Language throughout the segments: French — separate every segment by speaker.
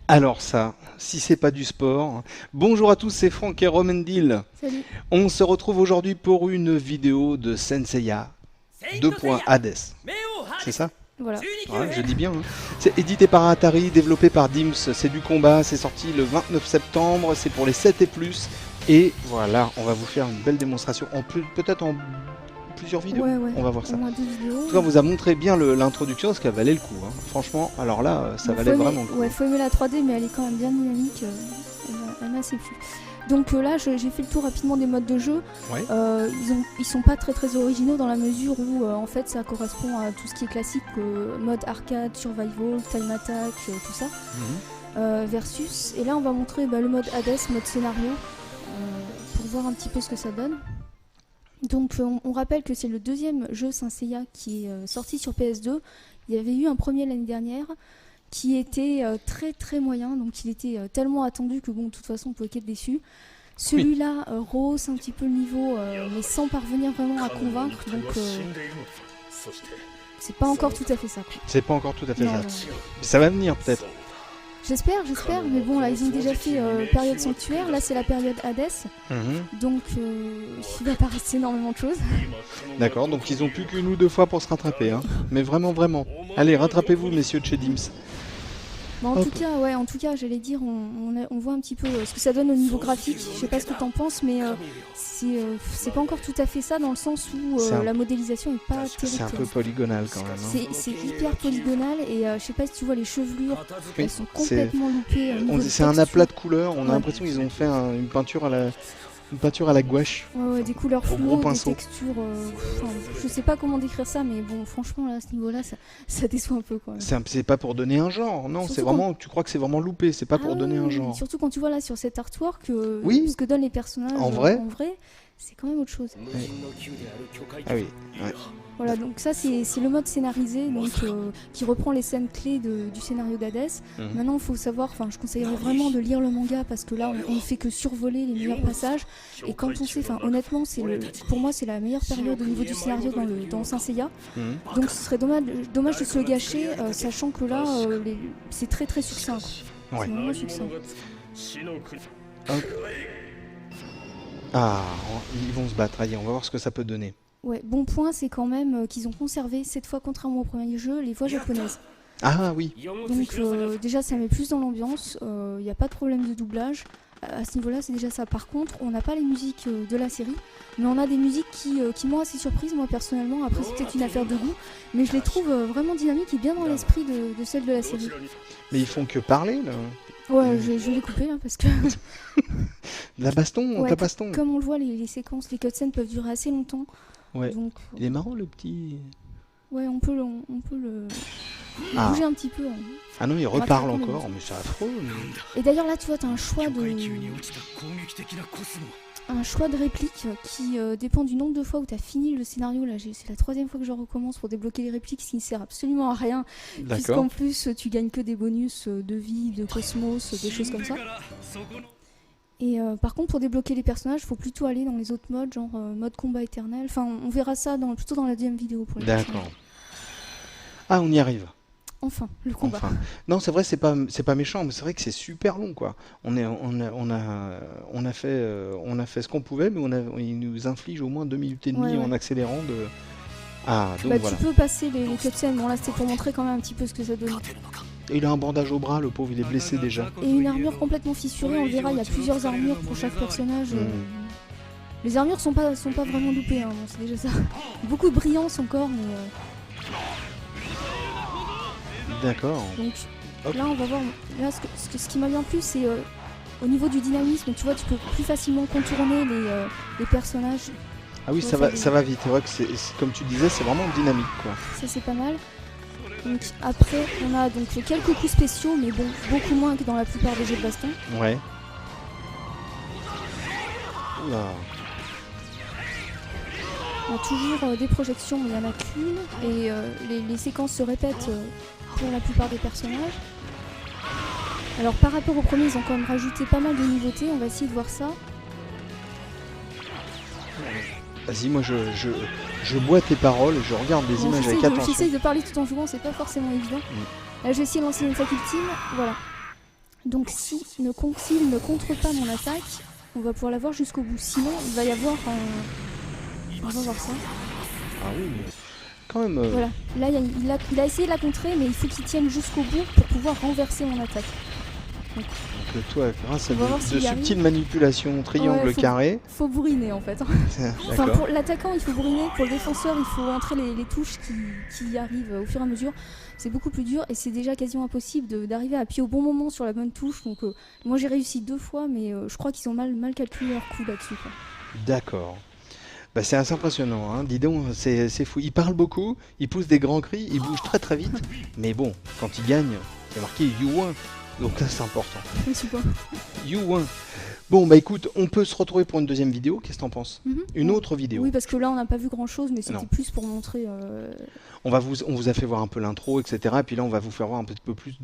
Speaker 1: Alors ça, si c'est pas du sport. Bonjour à tous, c'est Franck et Romendil.
Speaker 2: Salut.
Speaker 1: On se retrouve aujourd'hui pour une vidéo de Senseiya 2. Hades. C'est ça?
Speaker 2: Voilà.
Speaker 1: Ouais, je dis bien. Hein. C'est édité par Atari, développé par Dims. C'est du combat, c'est sorti le 29 septembre. C'est pour les 7 et plus. Et voilà, on va vous faire une belle démonstration. En plus, peut-être en plusieurs vidéos.
Speaker 2: Ouais, ouais.
Speaker 1: On va voir ça.
Speaker 2: Au moins 2 vidéos.
Speaker 1: En tout cas, on vous a montré bien l'introduction parce qu'elle valait le coup. Hein. Franchement, alors là, ça valait vraiment le coup.
Speaker 2: Ouais, faut aimer la 3D, mais elle est quand même bien dynamique. Elle m'a assez plu. Donc là, j'ai fait le tour rapidement des modes de jeu.
Speaker 1: Ouais.
Speaker 2: Ils sont pas très originaux dans la mesure où en fait ça correspond à tout ce qui est classique, mode arcade, survival, time attack, tout ça. Versus. Et là, on va montrer le mode Hades, mode scénario, pour voir un petit peu ce que ça donne. Donc on rappelle que c'est le deuxième jeu Senseiya qui est sorti sur PS2. Il y avait eu un premier l'année dernière qui était très moyen, donc il était tellement attendu que bon, de toute façon on pouvait qu'être déçu. Celui-là rehausse un petit peu le niveau, mais sans parvenir vraiment à convaincre, donc c'est pas encore tout à fait ça.
Speaker 1: C'est pas encore tout à fait ça.
Speaker 2: Non.
Speaker 1: Ça va venir peut-être.
Speaker 2: J'espère, mais bon là ils ont déjà fait période sanctuaire, là c'est la période Hades, donc il va pas rester énormément de choses.
Speaker 1: D'accord, donc ils ont plus qu'une ou deux fois pour se rattraper, hein. Mais vraiment. Allez, rattrapez-vous messieurs de chez Dims.
Speaker 2: Bon, en tout cas, j'allais dire, on voit un petit peu ce que ça donne au niveau graphique. Je sais pas ce que t'en penses, mais c'est pas encore tout à fait ça dans le sens où la modélisation est pas terrible.
Speaker 1: C'est un peu polygonal quand même. Hein.
Speaker 2: C'est hyper polygonal et je sais pas si tu vois les chevelures, elles sont complètement loupées.
Speaker 1: C'est un aplat de couleurs. On a l'impression qu'ils ont fait une peinture à la gouache.
Speaker 2: Ouais, des couleurs floues, des
Speaker 1: pinceau.
Speaker 2: textures. Je sais pas comment décrire ça, mais bon, franchement, là, à ce niveau-là, ça déçoit un peu. Quoi.
Speaker 1: C'est pas pour donner un genre, non.
Speaker 2: Surtout
Speaker 1: C'est vraiment. Tu crois que c'est vraiment loupé, c'est pas pour donner un genre.
Speaker 2: Surtout quand tu vois là sur cet artwork,
Speaker 1: Oui.
Speaker 2: ce que donnent les personnages
Speaker 1: En vrai,
Speaker 2: c'est quand même autre chose.
Speaker 1: Ouais. Ah oui. Ouais.
Speaker 2: Voilà, donc ça c'est le mode scénarisé donc, qui reprend les scènes clés du scénario d'Hades. Maintenant il faut savoir, je conseillerais vraiment de lire le manga parce que là on ne fait que survoler les meilleurs passages et quand on sait, honnêtement pour moi c'est la meilleure période au niveau du scénario dans Senseiya. Donc ce serait dommage de se le gâcher sachant que là c'est très succinct.
Speaker 1: Ouais.
Speaker 2: C'est vraiment succinct.
Speaker 1: Hop. Ah, ils vont se battre, allez, on va voir ce que ça peut donner.
Speaker 2: Ouais, bon point, c'est quand même qu'ils ont conservé, cette fois contrairement au premier jeu, les voix japonaises.
Speaker 1: Ah oui.
Speaker 2: Donc déjà ça met plus dans l'ambiance, il n'y a pas de problème de doublage. À ce niveau-là, c'est déjà ça. Par contre, on n'a pas les musiques de la série, mais on a des musiques qui m'ont assez surprise, moi personnellement. Après, c'est peut-être une affaire de goût, mais je les trouve vraiment dynamiques et bien dans l'esprit de celles de la série.
Speaker 1: Mais ils font que parler là.
Speaker 2: Ouais, je vais les couper parce que.
Speaker 1: La baston.
Speaker 2: Comme on le voit, les séquences, les cutscenes peuvent durer assez longtemps.
Speaker 1: Ouais.
Speaker 2: Donc,
Speaker 1: il est marrant le petit.
Speaker 2: Ouais, on peut le bouger un petit peu.
Speaker 1: Ah non, il reparle encore, mais c'est affreux.
Speaker 2: Et d'ailleurs là, tu vois, t'as un choix de. un choix de réplique qui dépend du nombre de fois où tu as fini le scénario. Là, c'est la 3e fois que je recommence pour débloquer les répliques, ce qui ne sert absolument à rien. Puisqu'en plus, tu gagnes que des bonus de vie, de cosmos, des choses comme ça. Et par contre, pour débloquer les personnages, il faut plutôt aller dans les autres modes, genre mode combat éternel. Enfin, on verra ça plutôt dans la deuxième vidéo.
Speaker 1: D'accord. Ah, on y arrive.
Speaker 2: Enfin, le combat.
Speaker 1: Enfin. Non, c'est vrai, c'est pas méchant, mais c'est vrai que c'est super long, quoi. On a fait ce qu'on pouvait, mais il nous inflige au moins 2 minutes et demie en accélérant de. Ah, donc voilà.
Speaker 2: Tu peux passer les cutscenes. Bon, là, c'était pour montrer quand même un petit peu ce que ça donne.
Speaker 1: Et il a un bandage au bras, le pauvre, il est blessé déjà.
Speaker 2: Et une armure complètement fissurée. On verra, il y a plusieurs armures pour chaque personnage. Les armures sont pas vraiment loupées, hein, bon, c'est déjà ça. Beaucoup de brillance encore, mais.
Speaker 1: D'accord.
Speaker 2: Donc là, on va voir. Là, ce qui m'a bien plu, c'est au niveau du dynamisme. Tu vois, tu peux plus facilement contourner les personnages.
Speaker 1: Ah oui, ça va vite. C'est vrai que comme tu disais, c'est vraiment dynamique, quoi.
Speaker 2: Ça, c'est pas mal. Donc après, on a donc quelques coups spéciaux, mais bon, beaucoup moins que dans la plupart des jeux de baston.
Speaker 1: Ouais. Oula.
Speaker 2: On a toujours des projections, mais il n'y en a qu'une. Et les séquences se répètent pour la plupart des personnages. Alors par rapport au premier, ils ont quand même rajouté pas mal de nouveautés. On va essayer de voir ça.
Speaker 1: Vas-y, moi je bois tes paroles, je regarde des images avec attention.
Speaker 2: J'essaye de parler tout en jouant, c'est pas forcément évident. Là, je vais essayer de lancer une attaque ultime, voilà. Donc s'il ne contre pas mon attaque, on va pouvoir l'avoir jusqu'au bout. Sinon, il va y avoir on va voir ça.
Speaker 1: Ah oui, mais quand même...
Speaker 2: Voilà, là il a essayé de la contrer, mais il faut qu'il tienne jusqu'au bout pour pouvoir renverser mon attaque. Donc
Speaker 1: toi, grâce à de subtiles manipulations, triangle carré...
Speaker 2: Faut bourriner en fait. Enfin, pour l'attaquant, il faut bourriner. Pour le défenseur, il faut entrer les touches qui arrivent au fur et à mesure. C'est beaucoup plus dur et c'est déjà quasiment impossible d'arriver à appuyer au bon moment sur la bonne touche. Donc moi j'ai réussi 2 fois, mais je crois qu'ils ont mal calculé leur coup là-dessus.
Speaker 1: D'accord. Bah, c'est assez impressionnant, hein. Dis donc, c'est fou. Il parle beaucoup, il pousse des grands cris, il bouge très très vite. Mais bon, quand il gagne, il y a marqué You won. Donc là, c'est important.
Speaker 2: Oui, super.
Speaker 1: You won. Bon, bah écoute, on peut se retrouver pour une deuxième vidéo. Qu'est-ce que t'en penses? Une autre vidéo.
Speaker 2: Oui, parce que là, on n'a pas vu grand-chose, mais c'était plus pour montrer...
Speaker 1: On vous a fait voir un peu l'intro, etc. Et puis là, on va vous faire voir un petit peu plus plus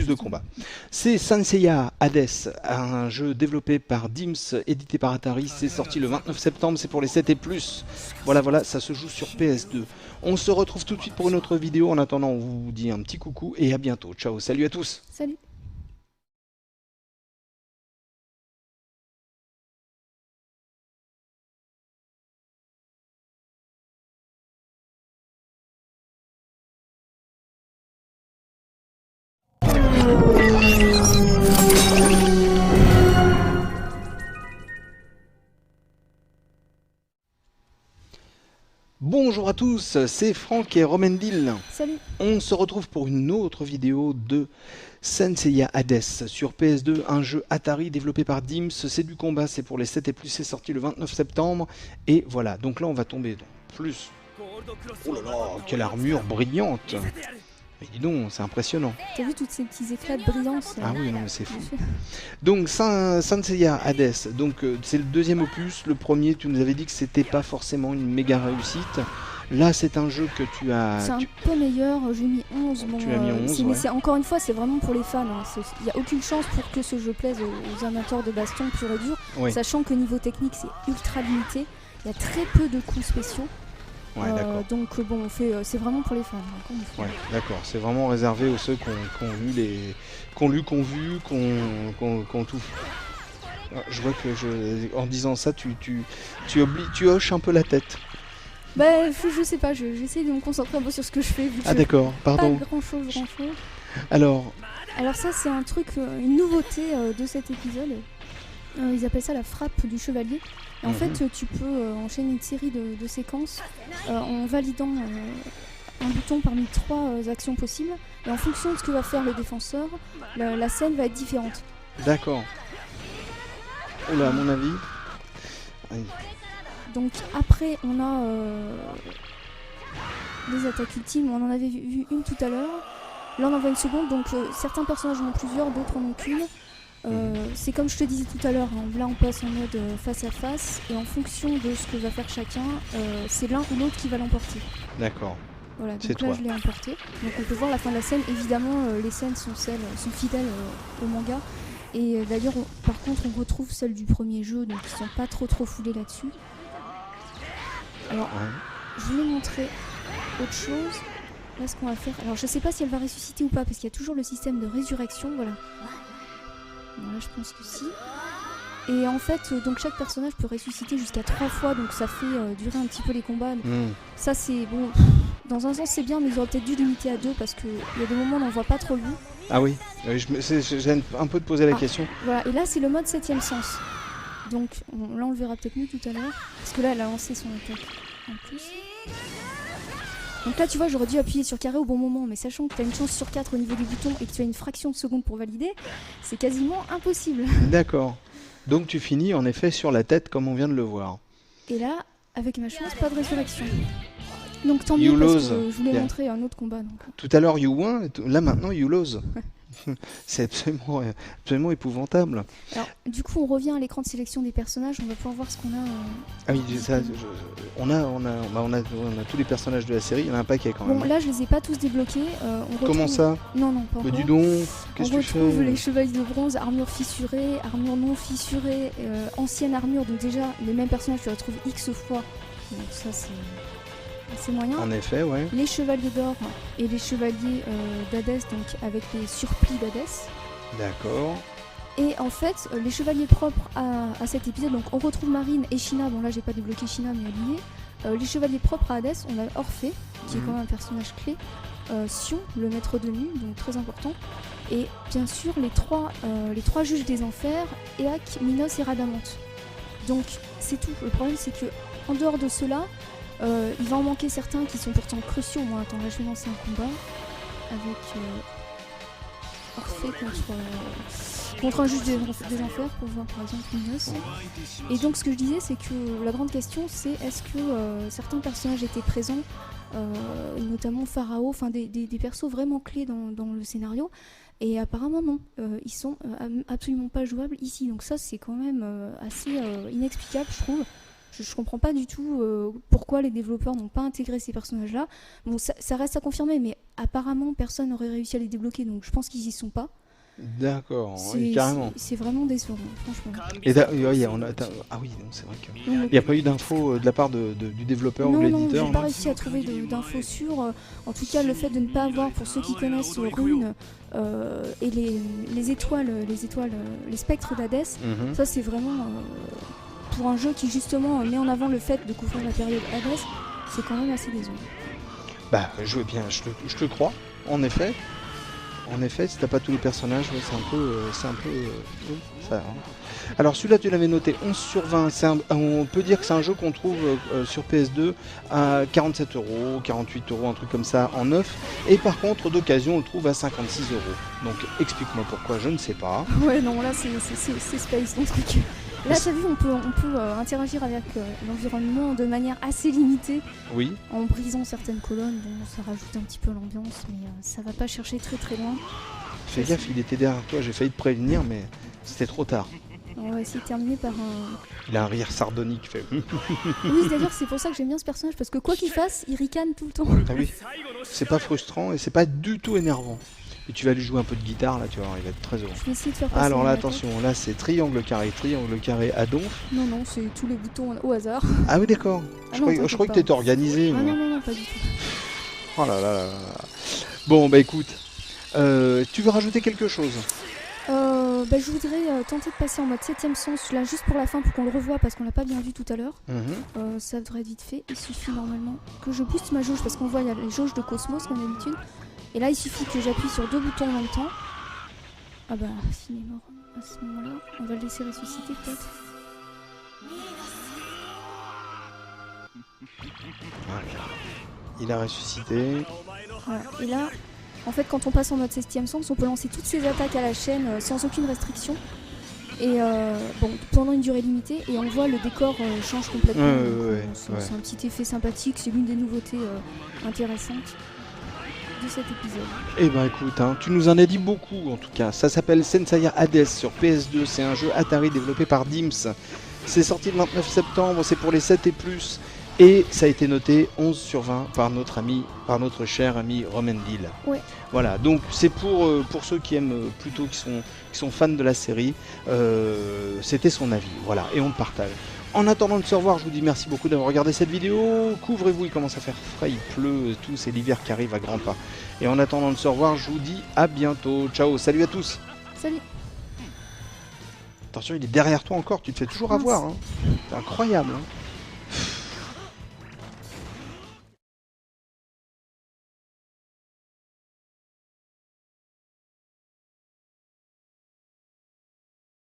Speaker 1: de combat. C'est Sanseiya Hades, un jeu développé par Dims, édité par Atari. C'est sorti le 29 septembre, c'est pour les 7 et plus. Voilà, ça se joue sur PS2. On se retrouve tout de suite pour une autre vidéo. En attendant, on vous dit un petit coucou et à bientôt. Ciao, salut à tous.
Speaker 2: Salut.
Speaker 1: Bonjour à tous, c'est Franck et Romendil.
Speaker 2: Salut.
Speaker 1: On se retrouve pour une autre vidéo de Sanseiya Hades sur PS2, un jeu Atari développé par Dims. C'est du combat, c'est pour les 7 et plus, c'est sorti le 29 septembre. Et voilà, donc là on va tomber dans plus. Oh là là, quelle armure brillante! Mais dis donc, c'est impressionnant.
Speaker 2: T'as vu tous ces petits éclats de brillance?
Speaker 1: Ah oui, non mais c'est fou. Donc Sanseiya Hades, donc c'est le deuxième opus. Le premier, tu nous avais dit que c'était pas forcément une méga réussite. Là, c'est un jeu que tu as...
Speaker 2: C'est un peu meilleur, j'ai mis 11. Bon,
Speaker 1: tu as mis 11,
Speaker 2: mais encore une fois, c'est vraiment pour les fans. Il n'y a aucune chance pour que ce jeu plaise aux amateurs de baston pur et dur. Oui. Sachant que niveau technique, c'est ultra limité. Il y a très peu de coups spéciaux.
Speaker 1: Ouais,
Speaker 2: donc bon, c'est vraiment pour les fans.
Speaker 1: Ouais, d'accord. C'est vraiment réservé aux ceux qui ont vu, qu'on tout. Je vois que en disant ça, tu hoches un peu la tête.
Speaker 2: Bah, je sais pas. J'essaie de me concentrer un peu sur ce que je fais.
Speaker 1: Ah d'accord. Pardon.
Speaker 2: Pas grand chose.
Speaker 1: Alors
Speaker 2: ça, c'est un truc, une nouveauté de cet épisode. Ils appellent ça la frappe du chevalier. Et en fait, tu peux enchaîner une série de séquences en validant un bouton parmi 3 actions possibles. Et en fonction de ce que va faire le défenseur, la scène va être différente.
Speaker 1: D'accord. Oula, à mon avis. Allez.
Speaker 2: Donc après, on a des attaques ultimes. On en avait vu une tout à l'heure. Là, on en voit une seconde. Donc certains personnages en ont plusieurs, d'autres en ont qu'une. C'est comme je te disais tout à l'heure, hein, là on passe en mode face à face, et en fonction de ce que va faire chacun, c'est l'un ou l'autre qui va l'emporter.
Speaker 1: D'accord.
Speaker 2: Voilà,
Speaker 1: C'est
Speaker 2: donc là
Speaker 1: toi.
Speaker 2: je l'ai emporté. Donc on peut voir la fin de la scène. Évidemment, les scènes sont fidèles au manga. Et d'ailleurs, par contre, on retrouve celles du premier jeu, donc ils sont pas trop foulés là-dessus. Alors, je voulais montrer autre chose. Là, ce qu'on va faire. Alors, je sais pas si elle va ressusciter ou pas, parce qu'il y a toujours le système de résurrection. Voilà. Bon, là, je pense que si. Et en fait, donc chaque personnage peut ressusciter jusqu'à 3 fois, donc ça fait durer un petit peu les combats. Ça, c'est bon. Dans un sens, c'est bien, mais ils auraient peut-être dû limiter à 2 parce qu'il y a des moments où on n'en voit pas trop le bout.
Speaker 1: Ah oui, j'ai un peu de poser la question.
Speaker 2: Voilà, et là, c'est le mode 7ème sens. Donc là, on le verra peut-être mieux tout à l'heure. Parce que là, elle a lancé son attaque en plus. Donc là, tu vois, j'aurais dû appuyer sur carré au bon moment, mais sachant que tu as une chance sur 4 au niveau des boutons et que tu as une fraction de seconde pour valider, c'est quasiment impossible.
Speaker 1: D'accord. Donc tu finis en effet sur la tête comme on vient de le voir.
Speaker 2: Et là, avec ma chance, pas de résurrection. Donc tant mieux parce que je voulais montrer un autre combat. Donc.
Speaker 1: Tout à l'heure you win, là maintenant you lose. C'est absolument épouvantable.
Speaker 2: Alors, du coup, on revient à l'écran de sélection des personnages. On va pouvoir voir ce qu'on a.
Speaker 1: Ah oui, ça, on a tous les personnages de la série. Il y en a un paquet quand même.
Speaker 2: Bon, là, je les ai pas tous débloqués.
Speaker 1: Comment ça ?
Speaker 2: Non, pas encore.
Speaker 1: Dis donc, qu'est-ce que tu fais ?
Speaker 2: On retrouve les chevaliers de bronze, armure fissurée, armure non fissurée, ancienne armure. Donc déjà, les mêmes personnages, tu les retrouves X fois. Donc ça, c'est moyen.
Speaker 1: En effet, ouais.
Speaker 2: Les chevaliers d'or et les chevaliers d'Hadès, donc avec les surplis d'Hadès.
Speaker 1: D'accord.
Speaker 2: Et en fait, les chevaliers propres à cet épisode, donc on retrouve Marine et Shina. Bon là, j'ai pas débloqué Shina, mais allié. Les chevaliers propres à Hades, on a Orphée, qui est quand même un personnage clé. Sion, le maître de nuit, donc très important. Et bien sûr, les trois juges des enfers, Éaque, Minos et Rhadamante. Donc c'est tout. Le problème, c'est que en dehors de cela, il va en manquer certains qui sont pourtant cruciaux. Moi, attends, là je vais lancer un combat avec Orphée contre un juge des enfers pour voir par exemple Minos. Et donc ce que je disais, c'est que la grande question, c'est est-ce que certains personnages étaient présents, notamment Pharaon, enfin des persos vraiment clés dans le scénario. Et apparemment non, ils sont absolument pas jouables ici. Donc ça c'est quand même assez inexplicable, je trouve. Je comprends pas du tout pourquoi les développeurs n'ont pas intégré ces personnages-là. Bon, ça reste à confirmer, mais apparemment personne n'aurait réussi à les débloquer, donc je pense qu'ils y sont pas.
Speaker 1: D'accord, oui, carrément.
Speaker 2: C'est vraiment décevant, franchement.
Speaker 1: Et ah oui, c'est vrai qu'il n'y a pas eu d'infos de la part du développeur ou de l'éditeur.
Speaker 2: Non, j'ai pas réussi à trouver d'infos sûres. En tout cas, le fait de ne pas avoir, pour ceux qui connaissent Rune et les étoiles, les spectres d'Hadès, ça c'est vraiment... pour un jeu qui justement met en avant le fait de couvrir la période Hades, c'est quand même assez décevant.
Speaker 1: Bah, je te crois, en effet. En effet, si t'as pas tous les personnages, ouais, c'est un peu ça. Hein. Alors celui-là, tu l'avais noté 11 sur 20. On peut dire que c'est un jeu qu'on trouve sur PS2 à 47 €, 48 €, un truc comme ça en neuf. Et par contre, d'occasion, on le trouve à 56 €. Donc explique-moi pourquoi, je ne sais pas.
Speaker 2: Ouais, non, là c'est space, ton truc. Là, t'as vu, on peut interagir avec l'environnement de manière assez limitée.
Speaker 1: Oui.
Speaker 2: En brisant certaines colonnes. Bon, ça rajoute un petit peu l'ambiance, mais ça va pas chercher très très loin.
Speaker 1: Fais gaffe, il était derrière toi, j'ai failli te prévenir, mais c'était trop tard.
Speaker 2: On va essayer de terminer par un...
Speaker 1: Il a un rire sardonique, fait...
Speaker 2: Oui, d'ailleurs, c'est pour ça que j'aime bien ce personnage, parce que quoi qu'il fasse, il ricane tout le temps.
Speaker 1: Ah oui, c'est pas frustrant et c'est pas du tout énervant. Et tu vas lui jouer un peu de guitare, là, tu vois, il va être très heureux.
Speaker 2: Je vais essayer de faire passer.
Speaker 1: Alors là, attention, là c'est triangle carré à donf.
Speaker 2: Non, c'est tous les boutons au hasard.
Speaker 1: Ah oui, d'accord. Je crois que t'étais organisé.
Speaker 2: Ah non, pas du tout.
Speaker 1: Oh là là là là. Bon, bah écoute, tu veux rajouter quelque chose ?
Speaker 2: Je voudrais tenter de passer en mode 7ème sens, là, juste pour la fin, pour qu'on le revoie, parce qu'on l'a pas bien vu tout à l'heure. Ça devrait être vite fait. Il suffit normalement que je booste ma jauge, parce qu'on voit, il y a les jauges de Cosmos, comme d'habitude. Et là, il suffit que j'appuie sur 2 boutons en même temps. Ah bah, s'il est mort à ce moment-là, on va le laisser ressusciter peut-être.
Speaker 1: Voilà. Il a ressuscité.
Speaker 2: Voilà. Et là, en fait, quand on passe en mode 7ème sens, on peut lancer toutes ses attaques à la chaîne sans aucune restriction. Et pendant une durée limitée, et on voit le décor change complètement. C'est un petit effet sympathique, c'est l'une des nouveautés intéressantes. de cet épisode.
Speaker 1: Eh ben écoute, hein, tu nous en as dit beaucoup en tout cas. Ça s'appelle Senseiya Hades sur PS2, c'est un jeu Atari développé par Dims. C'est sorti le 29 septembre, c'est pour les 7 et plus. Et ça a été noté 11 sur 20 par notre cher ami Romendil.
Speaker 2: Ouais.
Speaker 1: Voilà, donc c'est pour ceux qui aiment plutôt, qui sont fans de la série. C'était son avis, voilà, et on le partage. En attendant de se revoir, je vous dis merci beaucoup d'avoir regardé cette vidéo. Couvrez-vous, il commence à faire frais, il pleut, tout, c'est l'hiver qui arrive à grands pas. Et en attendant de se revoir, je vous dis à bientôt. Ciao, salut à tous.
Speaker 2: Salut.
Speaker 1: Attention, il est derrière toi encore, tu te fais toujours avoir. Hein. C'est incroyable. Hein.